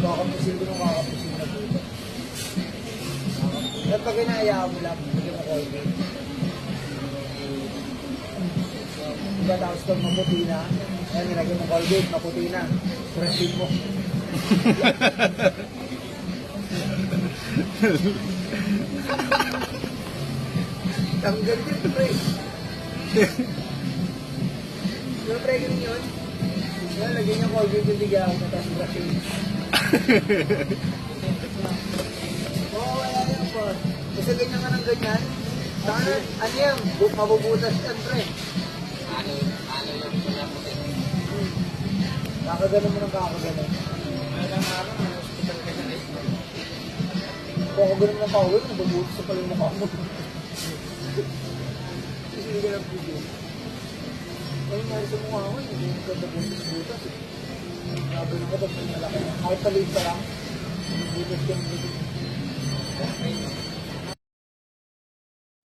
Kakapusin ko nung kakapusin na dito. At pag inaayaan mo lang, hindi mo Colgate. Diba tapos pag maputi na, ayan, nilagyan mo Colgate, maputi na. Brush mo. Tanggal yun, pre. Yung pre, ganun yun. Yan, lagyan niyo Colgate yung bigyan ako, tapos brush yun. Oo, wala yan po. Kasi ganyan ka ng ganyan. Saka, ano yan, mabubutas yan, pre. Ano yung pinaputi? Kakaganon mo ng kakaganon. Walang araw, may hospital ka na rin. Kung ako ganun ng pauwi, nabubutas sa pala yung mukha mo. Kasi hindi ka lang video. Ay, nga sa mukha ko, hindi ka nabubutas. Nabalik ka ba sa malaki na? Kahit paliit pa lang, nabubutas ka ng video.